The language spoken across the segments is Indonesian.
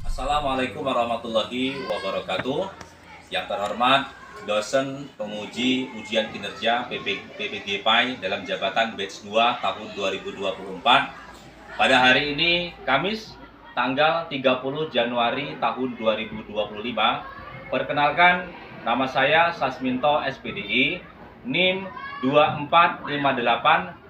Assalamualaikum warahmatullahi wabarakatuh. Yang terhormat dosen penguji ujian kinerja PPG-PAI dalam jabatan batch 2 tahun 2024. Pada hari ini Kamis tanggal 30 Januari tahun 2025. Perkenalkan, nama saya Sasminto SPDI, NIM 245821079,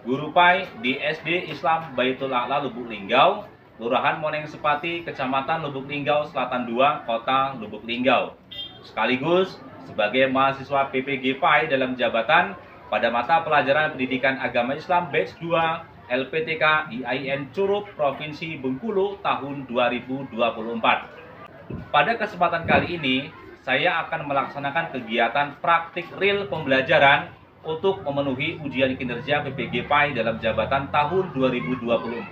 guru PAI di SD Islam Baitul A'la Lubuk Linggau, Kelurahan Moneng Sepati, Kecamatan Lubuk Linggau Selatan 2, Kota Lubuk Linggau. Sekaligus sebagai mahasiswa PPG PAI dalam jabatan pada mata pelajaran Pendidikan Agama Islam batch 2 LPTK IAIN Curup Provinsi Bengkulu tahun 2024. Pada kesempatan kali ini, saya akan melaksanakan kegiatan praktik real pembelajaran untuk memenuhi ujian kinerja PPG PAI dalam jabatan tahun 2024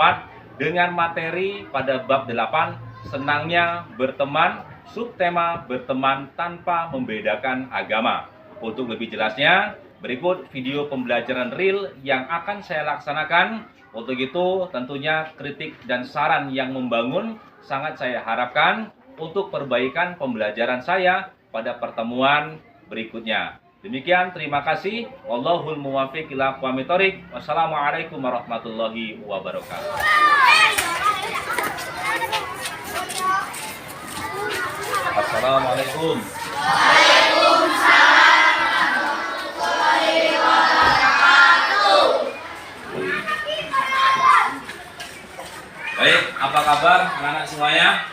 dengan materi pada bab 8, senangnya berteman, subtema berteman tanpa membedakan agama. Untuk lebih jelasnya, berikut video pembelajaran real yang akan saya laksanakan. Untuk itu, tentunya kritik dan saran yang membangun sangat saya harapkan untuk perbaikan pembelajaran saya pada pertemuan berikutnya. Demikian, terima kasih. Wallahul muwaffiq ila aqwamit thoriq. Wassalamualaikum warahmatullahi wabarakatuh. Assalamualaikum. Baik, apa kabar anak-anak semuanya?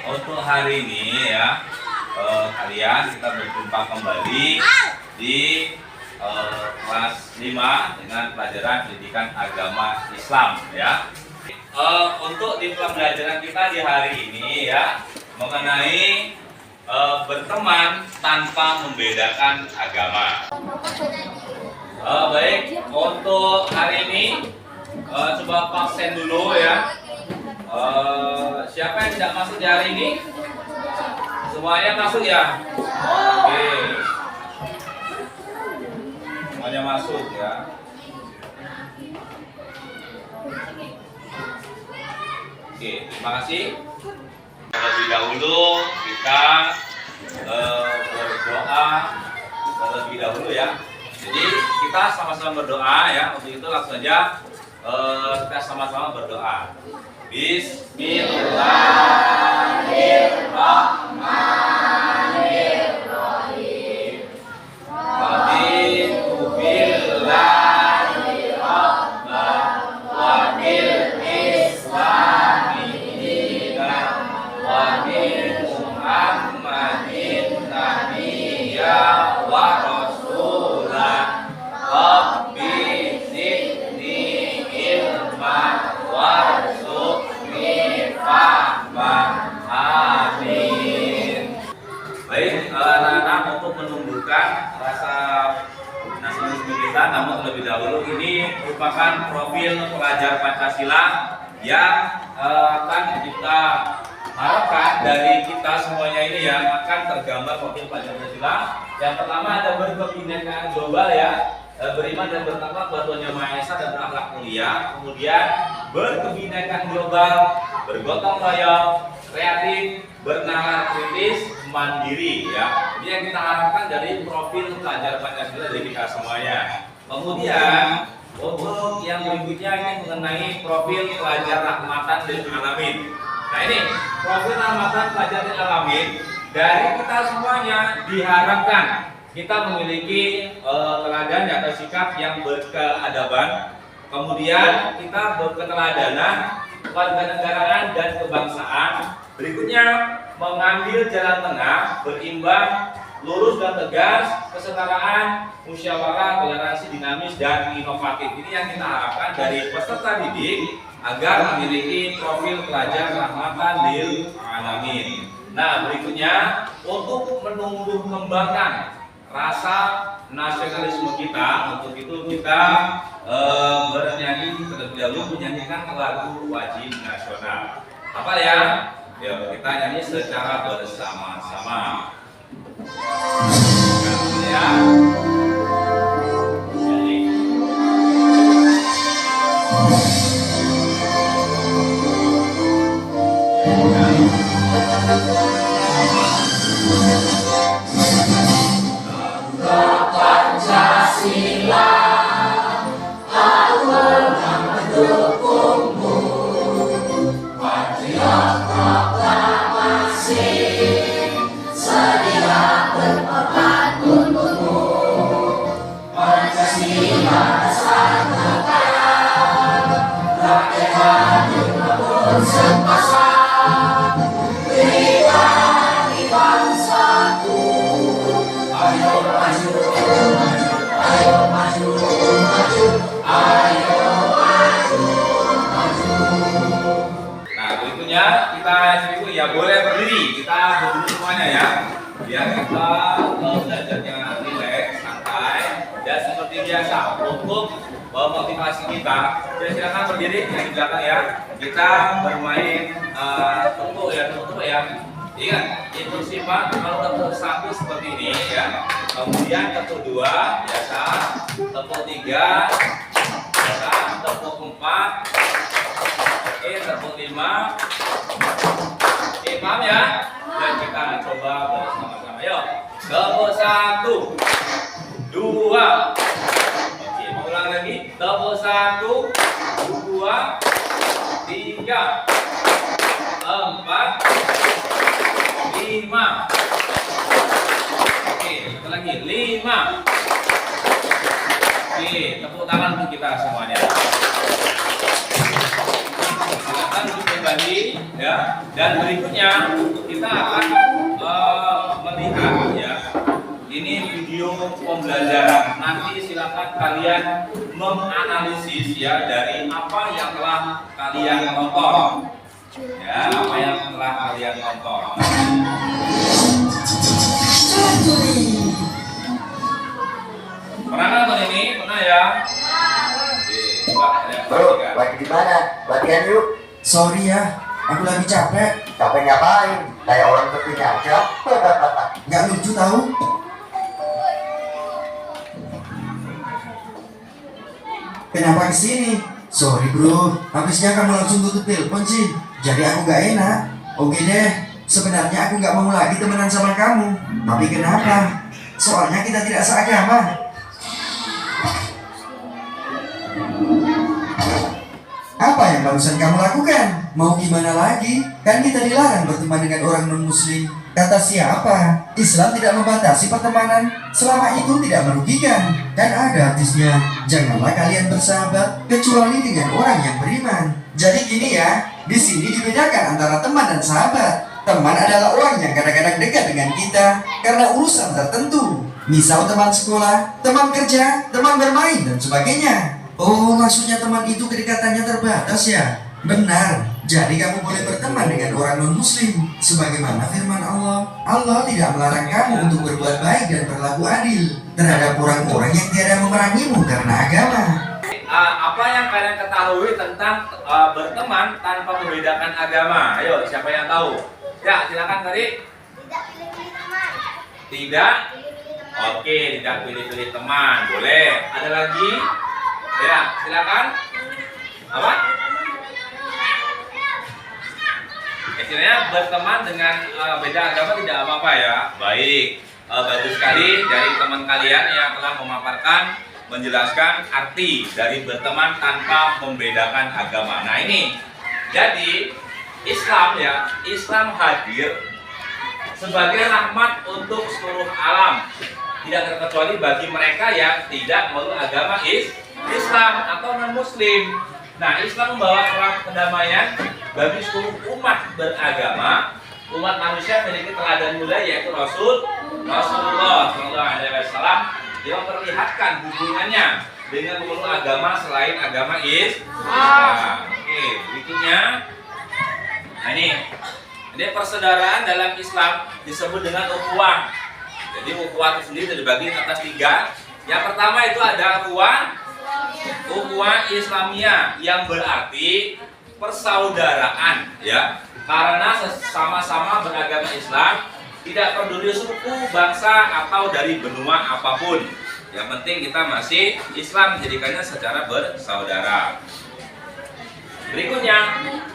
Untuk hari ini ya, kalian kita berjumpa kembali di kelas 5 dengan pelajaran Pendidikan Agama Islam ya. Untuk di pembelajaran kita di hari ini ya, mengenai berteman tanpa membedakan agama. Baik, untuk hari ini coba absen dulu ya. Siapa yang tidak masuk di hari ini? Semuanya masuk ya? Oke. Semuanya masuk ya. Oke, terima kasih. Terlebih dahulu kita berdoa terlebih dahulu ya. Jadi kita sama-sama berdoa ya. Untuk itu langsung saja kita sama-sama berdoa. Bismillahirrahmanirrahim. Raditu billahi rabban wa bil islami dinan wa bi Muhammadin nabiyya wa rasulah. Rabbi zidni ilman warzuqni fahman. Amin. Baik, anak-anak, untuk menumbuhkan rasa nasionalisme kita, namun terlebih dahulu ini merupakan profil pelajar Pancasila yang akan kita harapkan dari kita semuanya ini ya, akan tergambar profil pelajar Pancasila. Yang pertama ada berkebinekaan global ya, beriman dan bertakwa kepada Tuhan Yang Maha Esa dan berakhlak mulia. Kemudian berkebinekaan global, bergotong royong, kreatif, bernalar kritis, mandiri ya. Ini yang kita harapkan dari profil pelajar Pancasila dari kita semuanya. Kemudian untuk yang berikutnya ini mengenai profil pelajar rahmatan lil alamin. Nah ini profil rahmatan pelajar lil alamin, dari kita semuanya diharapkan kita memiliki teladan atau sikap yang berkeadaban. Kemudian kita berketeladanan, kewarganegaraan dan kebangsaan. Berikutnya mengambil jalan tengah, berimbang, lurus dan tegas, kesetaraan, musyawarah, toleransi, dinamis dan inovatif. Ini yang kita harapkan dari peserta didik agar memiliki profil pelajar rahmatan lil alamin. Nah, berikutnya untuk menumbuh kembangkan rasa nasionalisme kita, untuk itu kita bernyanyi terlebih dahulu menyanyikan lagu wajib nasional. Apa ya? Yuk, kita nyanyi secara bersama-sama. Ya. Nah, berikutnya kita ibu ya boleh berdiri. Kita berdiri semuanya ya. Biar kita belajarnya rileks, santai, dan seperti biasa untuk motivasi kita. Jadi silakan berdiri yang di belakang ya. Kita bermain tepuk ya. Ingat, instruksi Pak, kalau tepuk 1 seperti ini ya. Kemudian tepuk 2 biasa, tepuk 3 biasa, tepuk 4, oke, tepuk 5. Oke, paham ya? Dan kita coba bersama-sama. Yuk, tepuk 1, 2. Oke, mau ulang lagi. Tepuk 1, 2, 3, 4, 5. Oke, satu lagi 5. Oke, tepuk tangan untuk kita semuanya. Silakan duduk kembali ya. Dan berikutnya kita akan melihat ya. Ini video pembelajaran. Nanti silakan kalian menganalisis ya dari apa yang telah kalian tonton. Ya, apa yang telah kalian tonton. Pernah nonton ini? Pernah ya? Bro, lagi di mana? Latihan yuk. Sorry ya, aku lagi capek. Capek ngapain? Kayak orang terpinya aja. Nggak lucu tahu. Kenapa kesini? Sorry bro, habisnya kamu langsung tutup telepon sih. Jadi aku nggak enak. Oke deh, sebenarnya aku nggak mau lagi temenan sama kamu. Tapi kenapa? Soalnya kita tidak seagama. Apa yang barusan kamu lakukan? Mau gimana lagi? Kan kita dilarang berteman dengan orang non-muslim. Kata siapa? Islam tidak membatasi pertemanan selama itu tidak merugikan. Kan ada hadisnya, janganlah kalian bersahabat kecuali dengan orang yang beriman. Jadi gini ya, di sini dibedakan antara teman dan sahabat. Teman adalah orang yang kadang-kadang dekat dengan kita karena urusan tertentu. Misal teman sekolah, teman kerja, teman bermain, dan sebagainya. Oh, maksudnya teman itu kedekatannya terbatas ya? Benar, jadi kamu boleh berteman dengan orang non-muslim. Sebagaimana firman Allah, Allah tidak melarang kamu untuk berbuat baik dan berlaku adil terhadap orang-orang yang tiada memerangimu karena agama. Apa yang kalian ketahui tentang berteman tanpa membedakan agama? Ayo, siapa yang tahu? Ya, silakan tadi. Tidak pilih-pilih teman. Tidak? Pilih-pilih teman. Oke, tidak pilih-pilih teman. Boleh. Ada lagi? Ya, silakan. Apa? Istilahnya berteman dengan beda agama tidak apa-apa ya. Baik, bagus sekali dari teman kalian yang telah memaparkan, menjelaskan arti dari berteman tanpa membedakan agama. Nah ini, jadi Islam ya, Islam hadir sebagai rahmat untuk seluruh alam. Tidak terkecuali bagi mereka yang tidak melulu agama Islam atau non-muslim. Nah, Islam membawa kedamaian bagi seluruh umat beragama. Umat manusia memiliki teladan mulia yaitu Rasulullah SAW yang memperlihatkan hubungannya dengan seluruh agama selain agama Islam. Oke, berikutnya. Nah ini persaudaraan dalam Islam disebut dengan ukhuwah. Jadi ukhuwah itu sendiri dibagi atas 3. Yang pertama itu ada ukhuwah Islamiyah yang berarti persaudaraan ya. karena sama-sama beragama Islam, tidak peduli suku, bangsa, atau dari benua apapun. Yang penting kita masih Islam, menjadikannya secara bersaudara. Berikutnya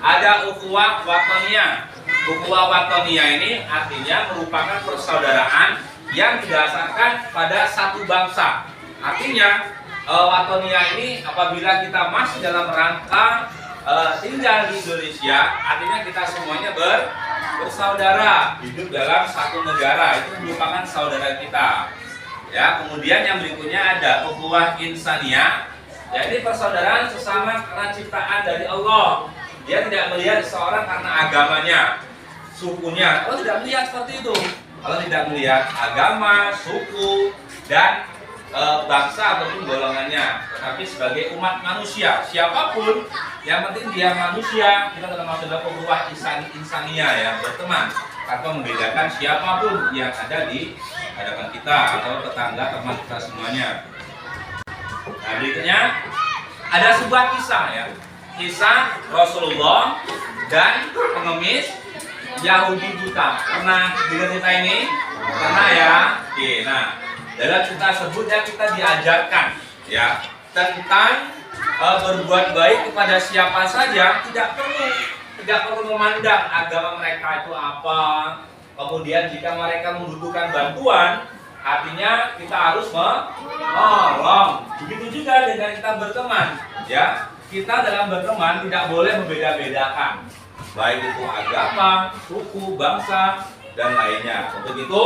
ada ukhuwah watoniyah. Ukhuwah watoniyah ini artinya merupakan persaudaraan yang didasarkan pada satu bangsa. Artinya watoniyah ini apabila kita masih dalam rangka tinggal di Indonesia, artinya kita semuanya bersaudara, hidup dalam satu negara, itu merupakan saudara kita. Ya, kemudian yang berikutnya ada ukhuwah insaniyah. Jadi persaudaraan sesama karena ciptaan dari Allah. Dia tidak melihat seseorang karena agamanya, sukunya. Kalau tidak melihat seperti itu. Kalau tidak melihat agama, suku, dan bangsa ataupun golongannya, tetapi sebagai umat manusia, siapapun, yang penting dia manusia. Kita dalam maksudnya ukhuwah insaniyah, ya, berteman tanpa membedakan siapapun yang ada di hadapan kita atau tetangga, teman kita semuanya. Nah, berikutnya ada sebuah kisah, ya, kisah Rasulullah dan pengemis Yahudi buta. Pernah dengar cerita ini? Pernah, ya? Oke, nah, dalam cerita tersebut kita diajarkan, ya, tentang berbuat baik kepada siapa saja, tidak perlu memandang agama mereka itu apa. Kemudian jika mereka membutuhkan bantuan, artinya kita harus menolong. Begitu juga dengan kita berteman, ya. Kita dalam berteman tidak boleh membeda-bedakan, baik itu agama, suku, bangsa, dan lainnya. Untuk itu,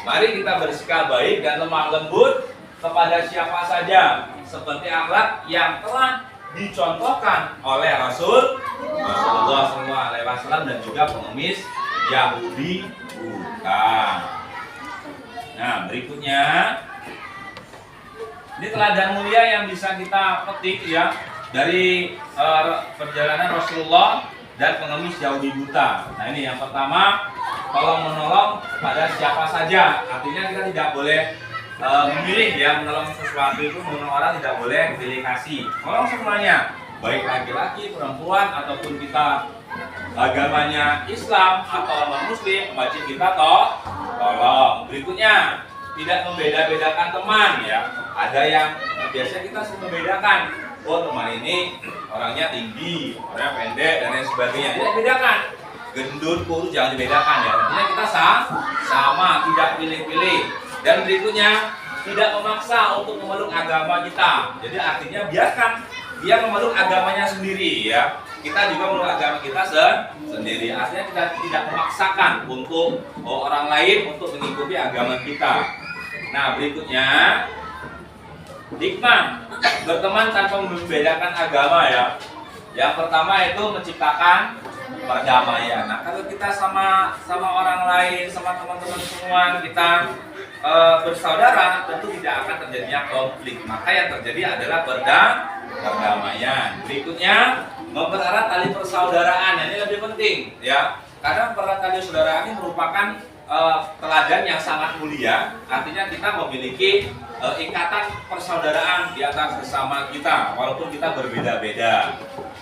mari kita bersikap baik dan lemah lembut kepada siapa saja, seperti akhlak yang telah dicontohkan oleh Rasulullah SAW dan juga pengemis Yahudi buta. Nah, berikutnya ini teladan mulia yang bisa kita petik, ya, dari perjalanan Rasulullah dan pengemis Yahudi buta. Nah, ini yang pertama, tolong menolong kepada siapa saja. Artinya kita tidak boleh memilih, ya, menolong sesuatu itu, menolong orang tidak boleh pilih kasih. Tolong semuanya, baik laki-laki, perempuan, ataupun kita agamanya Islam atau non-Muslim, wajib kita tolong. Berikutnya, tidak membeda-bedakan teman, ya. Ada yang biasanya kita suka membedakan, oh, teman ini orangnya tinggi, orangnya pendek, dan lain sebagainya. Tidak bedakan, gendut, kurus, jangan dibedakan, ya. Artinya kita sama, tidak pilih-pilih. Dan berikutnya, tidak memaksa untuk memeluk agama kita. Jadi artinya biarkan dia memeluk agamanya sendiri, ya. Kita juga memeluk agama kita sendiri. Artinya kita tidak memaksakan untuk orang lain untuk mengikuti agama kita. Nah, berikutnya, hikmah berteman tanpa membedakan agama, ya. Yang pertama itu menciptakan perdamaian. Nah, kalau kita sama orang lain, sama teman-teman semua kita bersaudara, tentu tidak akan terjadinya konflik. Maka yang terjadi adalah perdamaian. Berikutnya, mempererat tali persaudaraan. Ini lebih penting, ya, karena mempererat tali persaudaraan ini merupakan teladan yang sangat mulia. Artinya kita memiliki ikatan persaudaraan di antara sesama kita, walaupun kita berbeda-beda.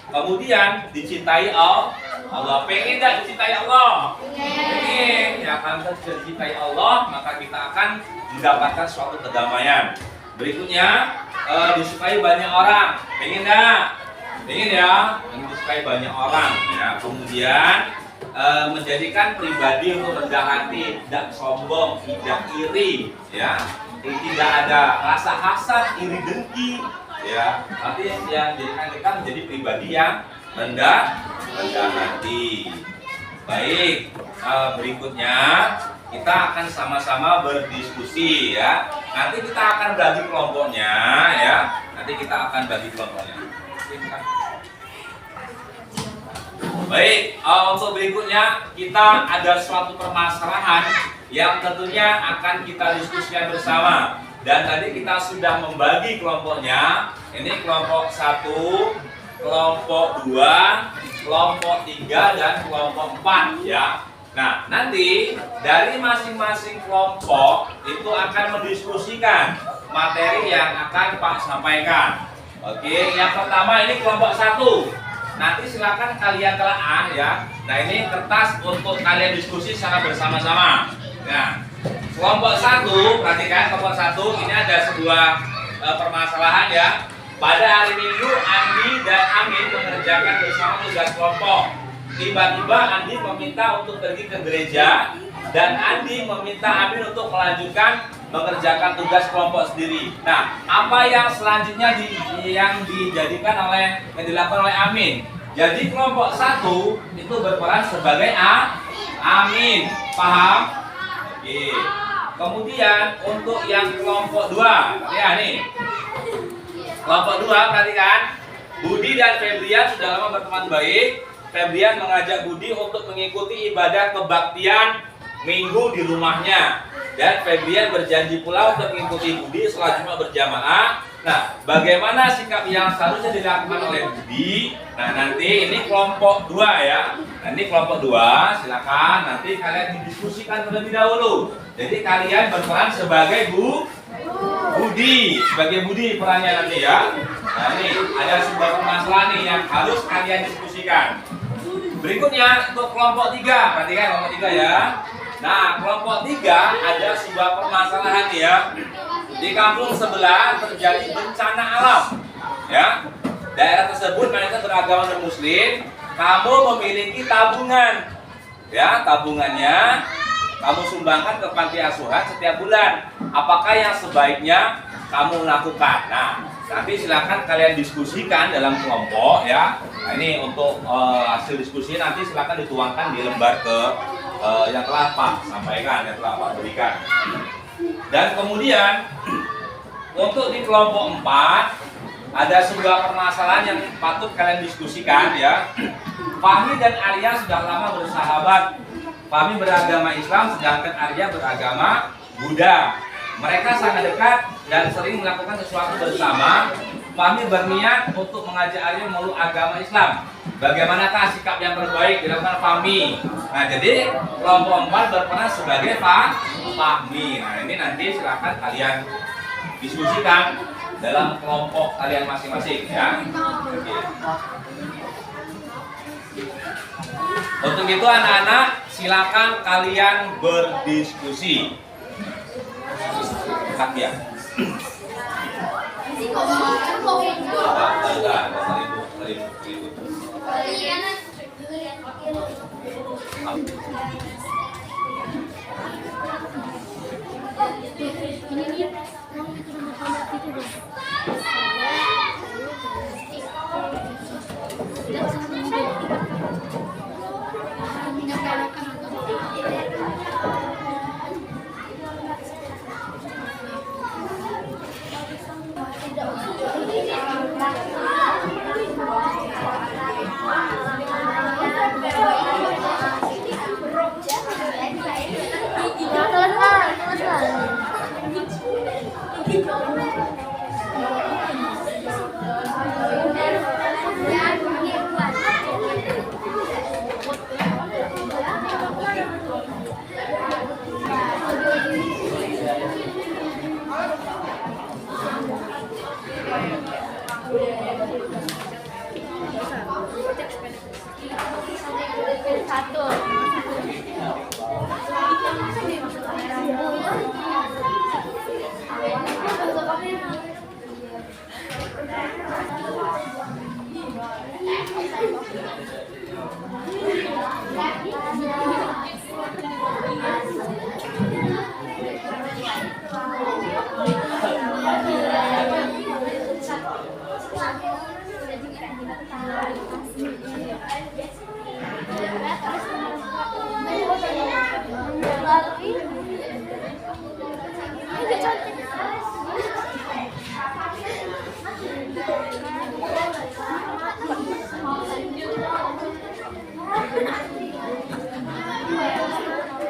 Kemudian dicintai Allah. Pengen tidak dicintai Allah? Pengen. Ya, kalau kita dicintai Allah, maka kita akan mendapatkan suatu kedamaian. Berikutnya, disukai banyak orang. Pengen tidak? Pengen, ya. Pengen disukai banyak orang, ya. Kemudian menjadikan pribadi untuk rendah hati, tidak sombong, tidak iri, ya. Tidak ada rasa hasad, iri, dengki, ya. Nanti yang jadikan kita menjadi pribadi yang rendah hati. Baik, berikutnya kita akan sama-sama berdiskusi, ya. Nanti kita akan bagi kelompoknya, ya. Nanti kita akan bagi kelompoknya. Baik, untuk berikutnya kita ada suatu permasalahan yang tentunya akan kita diskusikan bersama. Dan tadi kita sudah membagi kelompoknya. Ini kelompok 1, kelompok 2, kelompok 3, dan kelompok 4, ya. Nah, nanti dari masing-masing kelompok itu akan mendiskusikan materi yang akan Pak sampaikan. Oke, yang pertama ini kelompok 1. Nanti silakan kalian telaah, ya. Nah ini kertas untuk kalian diskusi secara bersama-sama. Nah, kelompok 1, perhatikan kelompok 1 ini ada sebuah permasalahan ya. Pada hari Minggu Andi dan Amin mengerjakan bersama tugas kelompok. Tiba-tiba Andi meminta untuk pergi ke gereja dan Andi meminta Amin untuk melanjutkan mengerjakan tugas kelompok sendiri. Nah, apa yang selanjutnya yang dilakukan oleh Amin? Jadi kelompok 1 itu berperan sebagai Amin. Paham? Oke. Kemudian untuk yang kelompok 2, ya nih. Kelompok 2 perhatikan, Budi dan Febrian sudah lama berteman baik. Febrian mengajak Budi untuk mengikuti ibadah kebaktian Minggu di rumahnya. Dan Febrian berjanji pula untuk mengikuti Budi sholat Jumat berjamaah. Nah, bagaimana sikap yang seharusnya dilakukan oleh Budi? Nah, nanti ini kelompok 2 ya. Nanti kelompok 2, silakan nanti kalian didiskusikan terlebih dahulu. Jadi kalian berperan sebagai Budi, sebagai Budi perannya nanti ya. Nah, ini ada sebuah permasalahan nih yang harus kalian diskusikan. Berikutnya untuk kelompok 3, perhatikan kelompok 3 ya. Nah, kelompok 3 ada sebuah permasalahan ya. Di kampung sebelah terjadi bencana alam, ya. Daerah tersebut mayoritas beragama non-Muslim. Kamu memiliki tabungan, ya. Tabungannya kamu sumbangkan ke panti asuhan setiap bulan. Apakah yang sebaiknya kamu lakukan? Nah, nanti silakan kalian diskusikan dalam kelompok, ya. Nah, ini untuk hasil diskusi nanti silakan dituangkan di lembar yang telah Pak sampaikan, yang telah Pak berikan. Dan kemudian untuk di kelompok 4 ada sebuah permasalahan yang patut kalian diskusikan ya. Fahmi dan Arya sudah lama bersahabat. Fahmi beragama Islam sedangkan Arya beragama Buddha. Mereka sangat dekat dan sering melakukan sesuatu bersama. Fahmi berniat untuk mengajak Arya memeluk agama Islam. Bagaimanakah sikap yang terbaik dilakukan Fahmi? Nah, jadi kelompok 4 berperan sebagai Fahmi. Nah, ini nanti silakan kalian diskusikan dalam kelompok kalian masing-masing ya. Oke. Untuk itu anak-anak silakan kalian berdiskusi. Hak ya.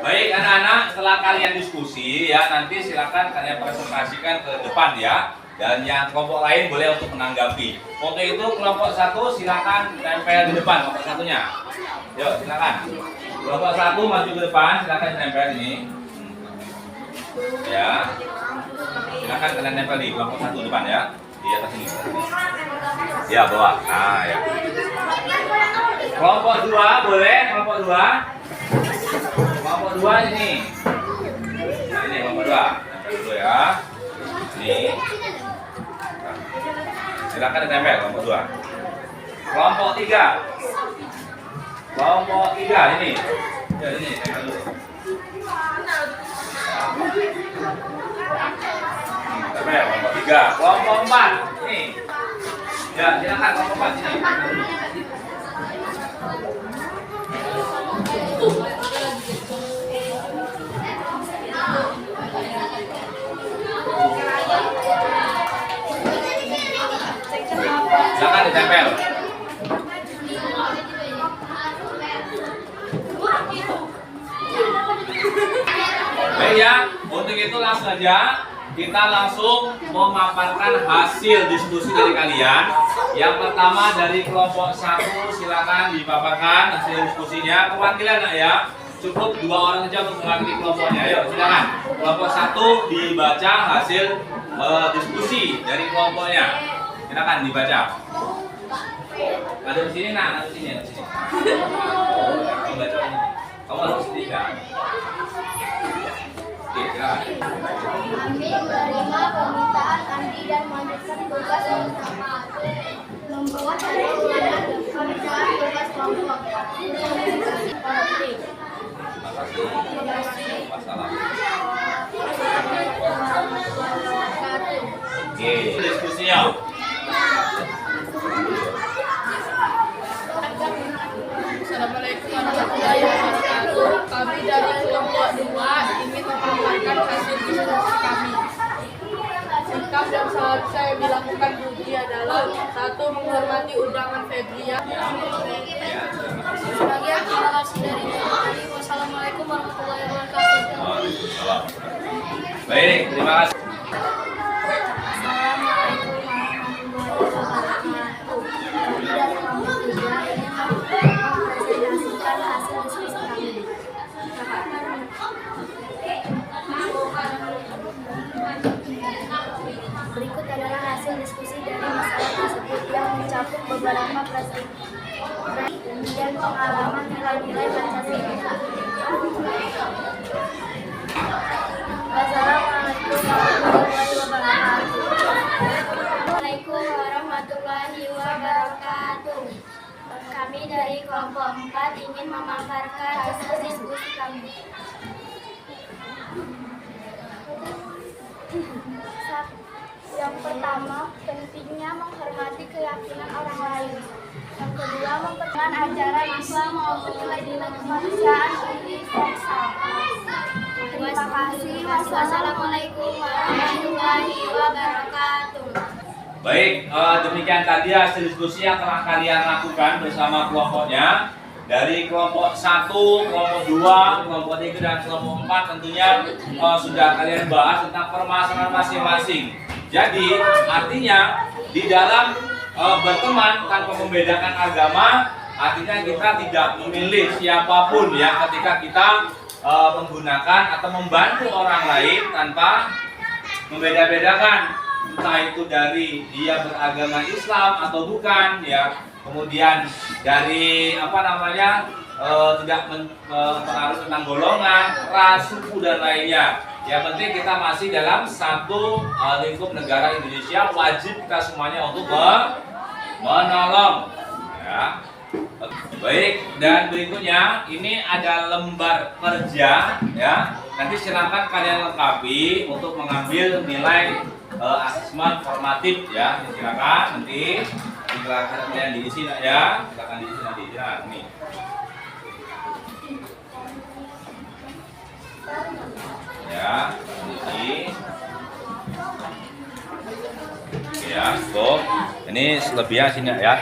Baik anak-anak, setelah kalian diskusi ya, nanti silakan kalian presentasikan ke depan ya. Dan yang kelompok lain boleh untuk menanggapi. Untuk itu kelompok 1 silakan tempel di depan kelompok satunya. Yuk silakan. Kelompok 1 maju ke depan, silakan tempel ini. Ya. Silakan kalian tempel di kelompok 1 depan ya. Di atas ini. Ya bawah. Nah ya. Kelompok 2 boleh kelompok 2. Kelompok 2 ini. Nah, ini kelompok 2. Tempel dulu ya. Ini. Silakan ditempel kelompok 2. Kelompok 3. Kelompok 3 ini. Ya, ini tempel dulu. Tempel kelompok 3. Kelompok 4. Ini. Ya, silakan kelompok 4 ini. Silakan ditempel. Baik ya, untuk itu langsung aja kita langsung memaparkan hasil diskusi dari kalian. Yang pertama dari kelompok 1, silakan dipaparkan hasil diskusinya. Perwakilan nak ya, cukup 2 orang saja untuk mewakili kelompoknya. Ayo silakan. Kelompok 1 dibaca hasil diskusi dari kelompoknya. Silakan dibaca. Ada di sini nak, ada di sini, ada di sini. Kamu baca ini. Kamu harus sendiri kan? Oke, silakan. Kami menerima permintaan Andi dan melanjutkan tugas bersama. Membuat perhitungan pekerjaan tugas kelompok. Terima kasih. Masalah. Oke, diskusinya. Assalamualaikum warahmatullahi wabarakatuh. Kami dari kelompok 2 ingin memaparkan hasil diskusi kami. Sikap dan seharusnya yang dilakukan Budi adalah 1. Menghormati undangan Febrian. Sebagai terima kasih dari kami. Wassalamualaikum warahmatullahi wabarakatuh. Waalaikumsalam. Baik, terima kasih. Assalamualaikum warahmatullahi wabarakatuh. Kami dari kelompok 3 ingin mempresentasikan hasil diskusi kami. Berikut adalah hasil diskusi dari masalah tersebut yang mencakup beberapa presentasi dan pengalaman nilai-nilai Pancasila. Assalamualaikum warahmatullahi wabarakatuh. Assalamualaikum warahmatullahi wabarakatuh. Kami dari kelompok 4 ingin memaparkan hasil diskusi kami. Yang pertama, pentingnya menghormati keyakinan orang lain. Yang kedua, memperkenalkan ajaran Islam maupun nilai-nilai kemanusiaan universal. Terima kasih. Wassalamualaikum warahmatullahi wabarakatuh. Baik, demikian tadi hasil diskusi yang telah kalian lakukan bersama kelompoknya. Dari kelompok 1, kelompok 2, kelompok 3, dan kelompok 4 tentunya sudah kalian bahas tentang permasalahan masing-masing. Jadi artinya di dalam berteman tanpa membedakan agama, artinya kita tidak memilih siapapun ya ketika kita menggunakan atau membantu orang lain tanpa membeda-bedakan, entah itu dari dia beragama Islam atau bukan ya, kemudian dari tidak mempengaruhi tentang golongan, ras, suku dan lainnya. Yang penting kita masih dalam satu lingkup negara Indonesia, wajib kita semuanya untuk menolong ya. Baik, dan berikutnya ini ada lembar kerja ya. Nanti silakan kalian lengkapi untuk mengambil nilai asesmen formatif ya. Silakan nanti silakan kalian diisi ya. Silakan diisi nanti. Nah, ini. Ya, diisi. Oke ya, stop. Ini selebihnya sini ya.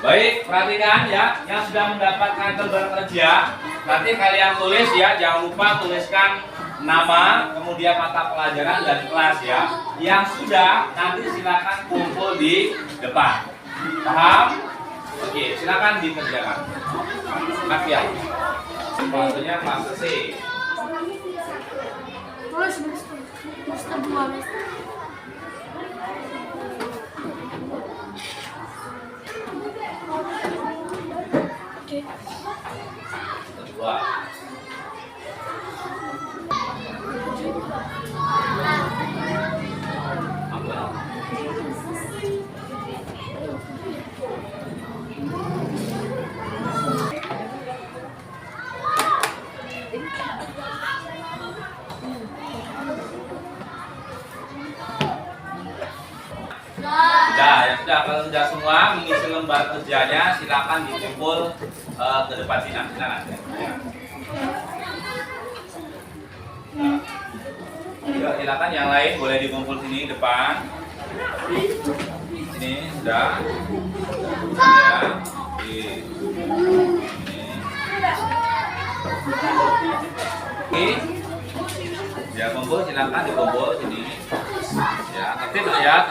Baik, perhatikan ya, yang sudah mendapatkan lembar kerja, nanti kalian tulis ya, jangan lupa tuliskan nama, kemudian mata pelajaran dan kelas ya. Yang sudah, nanti silakan kumpul di depan. Paham? Oke, silakan dikerjakan. Maaf ya. Waktunya fase C. Kedua. Apa? Kalau sudah semua mengisi lembar kerjanya, silakan dikumpul ke depan sini. Silakan. Ya, silakan yang lain boleh dikumpul sini depan. Ini sudah. Ya. Oke. Ya, kumpul silakan dikumpul sini. Ya, tertib ya.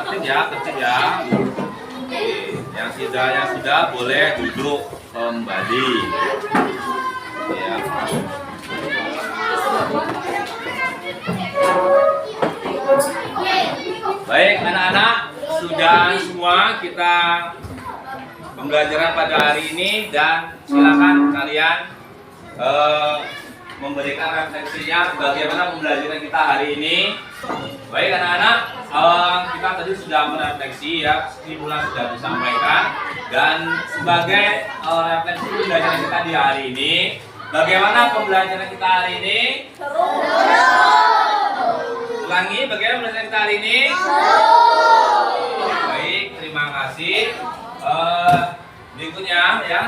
Yang sudah boleh duduk kembali. Ya. Baik anak-anak, sudah semua kita pembelajaran pada hari ini dan silakan kalian memberikan refleksinya bagaimana pembelajaran kita hari ini. Baik anak-anak, kita tadi sudah merefleksi ya, stimulan sudah disampaikan dan sebagai refleksi pembelajaran kita di hari ini, bagaimana pembelajaran kita hari ini? Seru. Ulangi, bagaimana pembelajaran kita hari ini? Seru. Baik, terima kasih. Berikutnya ya,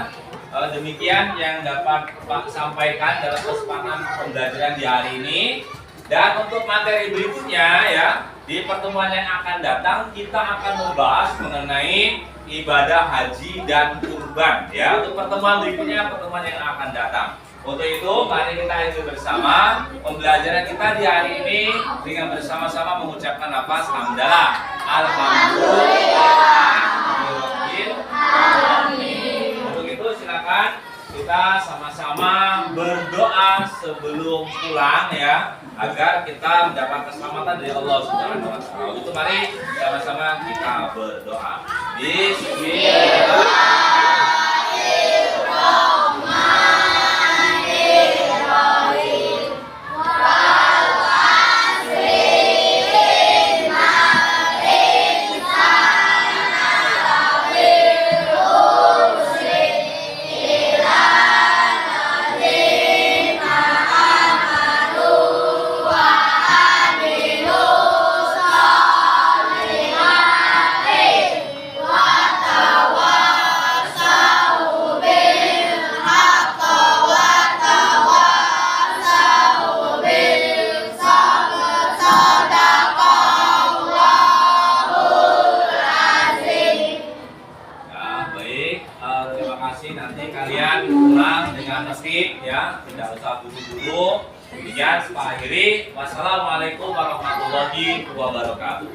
demikian yang dapat Pak sampaikan dalam kesempatan pembelajaran di hari ini. Dan untuk materi berikutnya ya, di pertemuan yang akan datang kita akan membahas mengenai ibadah haji dan kurban ya. Untuk pertemuan berikutnya, pertemuan yang akan datang. Untuk itu mari kita ikuti bersama pembelajaran kita di hari ini dengan bersama-sama mengucapkan nafas hamdalah. Alhamdulillah. Untuk itu silakan kita sama-sama berdoa sebelum pulang ya, agar kita mendapat keselamatan dari Allah Subhanahu wa taala. Itu mari sama-sama kita berdoa. Nanti kalian pulang dengan tertib ya, tidak usah buru-buru. Demikian, Pak akhiri. Wassalamualaikum warahmatullahi wabarakatuh.